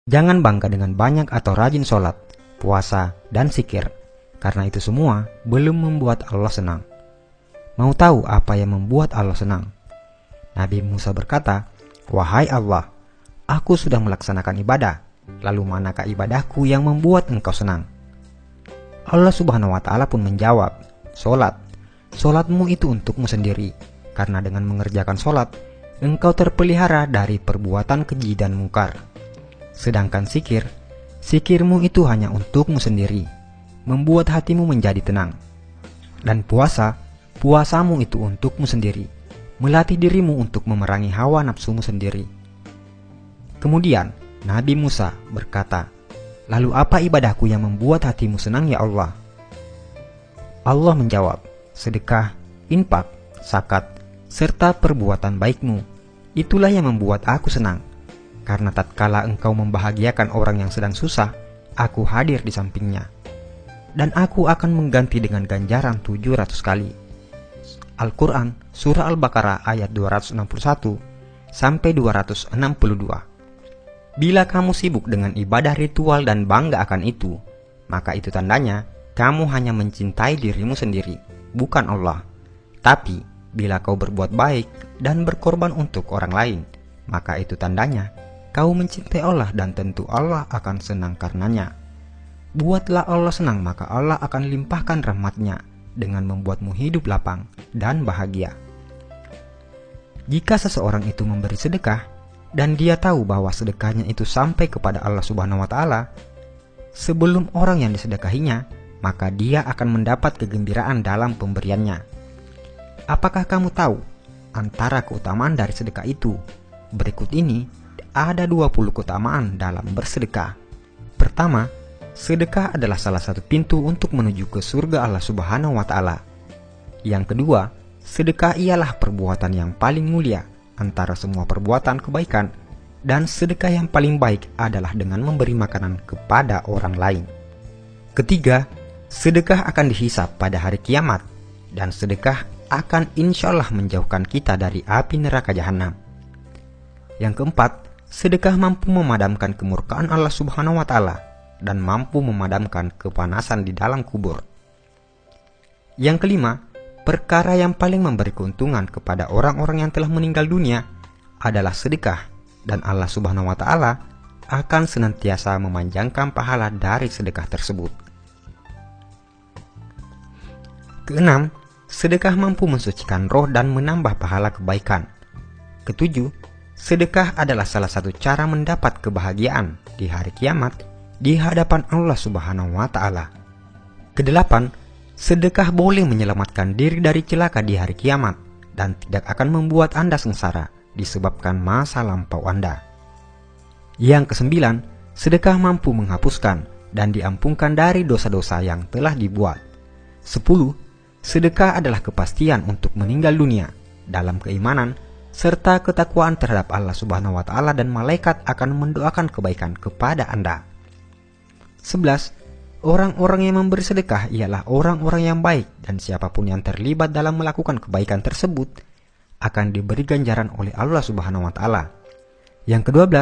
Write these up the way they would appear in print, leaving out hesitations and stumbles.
Jangan bangga dengan banyak atau rajin sholat, puasa, dan zikir, karena itu semua belum membuat Allah senang. Mau tahu apa yang membuat Allah senang? Nabi Musa berkata, "Wahai Allah, aku sudah melaksanakan ibadah, lalu manakah ibadahku yang membuat engkau senang?" Allah Subhanahu wa Ta'ala pun menjawab, "Sholat. Sholatmu itu untukmu sendiri, karena dengan mengerjakan sholat, engkau terpelihara dari perbuatan keji dan mungkar. Sedangkan zikir, zikirmu itu hanya untukmu sendiri, membuat hatimu menjadi tenang. Dan puasa, puasamu itu untukmu sendiri, melatih dirimu untuk memerangi hawa nafsumu sendiri." Kemudian Nabi Musa berkata, "Lalu apa ibadahku yang membuat hatimu senang ya Allah?" Allah menjawab, "Sedekah, infak, zakat, serta perbuatan baikmu. Itulah yang membuat aku senang. Karena tatkala engkau membahagiakan orang yang sedang susah, aku hadir di sampingnya. Dan aku akan mengganti dengan ganjaran 700 kali." Al-Quran Surah Al-Baqarah ayat 261 sampai 262. Bila kamu sibuk dengan ibadah ritual dan bangga akan itu, maka itu tandanya kamu hanya mencintai dirimu sendiri, bukan Allah. Tapi bila kau berbuat baik dan berkorban untuk orang lain, maka itu tandanya kau mencintai Allah dan tentu Allah akan senang karenanya. Buatlah Allah senang, maka Allah akan limpahkan rahmat-Nya dengan membuatmu hidup lapang dan bahagia. Jika seseorang itu memberi sedekah dan dia tahu bahwa sedekahnya itu sampai kepada Allah Subhanahu wa Ta'ala sebelum orang yang disedekahinya, maka dia akan mendapat kegembiraan dalam pemberiannya. Apakah kamu tahu antara keutamaan dari sedekah itu? Berikut ini ada 20 keutamaan dalam bersedekah. Pertama, sedekah adalah salah satu pintu untuk menuju ke surga Allah Subhanahu wa Ta'ala. Yang kedua, sedekah ialah perbuatan yang paling mulia antara semua perbuatan kebaikan, dan sedekah yang paling baik adalah dengan memberi makanan kepada orang lain. Ketiga, sedekah akan dihisab pada hari kiamat, dan sedekah akan insya Allah menjauhkan kita dari api neraka jahanam. Yang keempat, sedekah mampu memadamkan kemurkaan Allah Subhanahu wa Ta'ala dan mampu memadamkan kepanasan di dalam kubur. Yang kelima, perkara yang paling memberi keuntungan kepada orang-orang yang telah meninggal dunia adalah sedekah, dan Allah Subhanahu wa Ta'ala akan senantiasa memanjangkan pahala dari sedekah tersebut. Keenam, sedekah mampu mensucikan roh dan menambah pahala kebaikan. Ketujuh, sedekah adalah salah satu cara mendapat kebahagiaan di hari kiamat di hadapan Allah Subhanahu wa Ta'ala. Kedelapan, sedekah boleh menyelamatkan diri dari celaka di hari kiamat dan tidak akan membuat Anda sengsara disebabkan masa lampau Anda. Yang kesembilan, sedekah mampu menghapuskan dan diampunkan dari dosa-dosa yang telah dibuat. 10. Sedekah adalah kepastian untuk meninggal dunia dalam keimanan serta ketakwaan terhadap Allah Subhanahu wa Ta'ala, dan malaikat akan mendoakan kebaikan kepada Anda. 11. Orang-orang yang memberi sedekah ialah orang-orang yang baik, dan siapapun yang terlibat dalam melakukan kebaikan tersebut akan diberi ganjaran oleh Allah Subhanahu wa Ta'ala. Yang ke-12,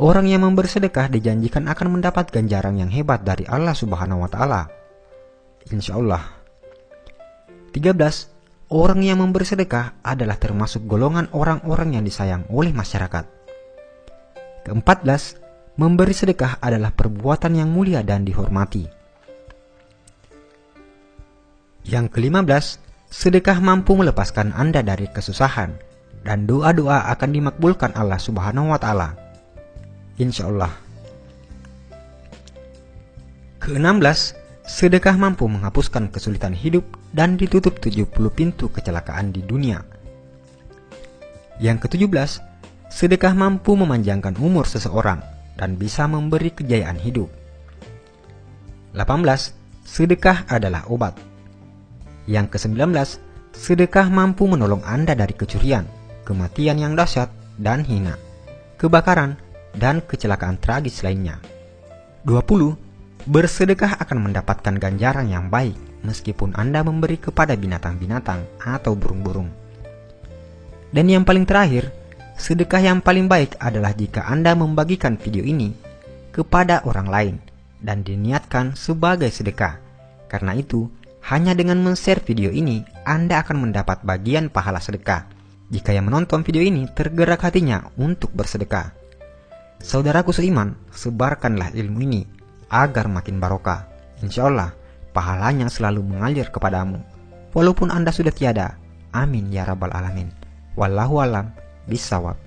orang yang memberi sedekah dijanjikan akan mendapat ganjaran yang hebat dari Allah Subhanahu wa Ta'ala, insya Allah. 13. Orang yang memberi sedekah adalah termasuk golongan orang-orang yang disayang oleh masyarakat. Ke-14, memberi sedekah adalah perbuatan yang mulia dan dihormati. Yang ke-15, sedekah mampu melepaskan Anda dari kesusahan, dan doa-doa akan dimakbulkan Allah Subhanahu wa Ta'ala, insya Allah. Ke-16, sedekah mampu menghapuskan kesulitan hidup dan ditutup 70 pintu kecelakaan di dunia. Yang ke-17, sedekah mampu memanjangkan umur seseorang dan bisa memberi kejayaan hidup. 18. Sedekah adalah obat. Yang ke-19, sedekah mampu menolong Anda dari kecurian, kematian yang dahsyat dan hina, kebakaran, dan kecelakaan tragis lainnya. 20. Bersedekah akan mendapatkan ganjaran yang baik meskipun Anda memberi kepada binatang-binatang atau burung-burung. Dan yang paling terakhir, sedekah yang paling baik adalah jika Anda membagikan video ini kepada orang lain dan diniatkan sebagai sedekah. Karena itu, hanya dengan men-share video ini, Anda akan mendapat bagian pahala sedekah jika yang menonton video ini tergerak hatinya untuk bersedekah. Saudaraku seiman, sebarkanlah ilmu ini agar makin barokah. Insya Allah, pahalanya selalu mengalir kepadamu, walaupun Anda sudah tiada. Amin ya rabbal alamin. Wallahu alam bisawab.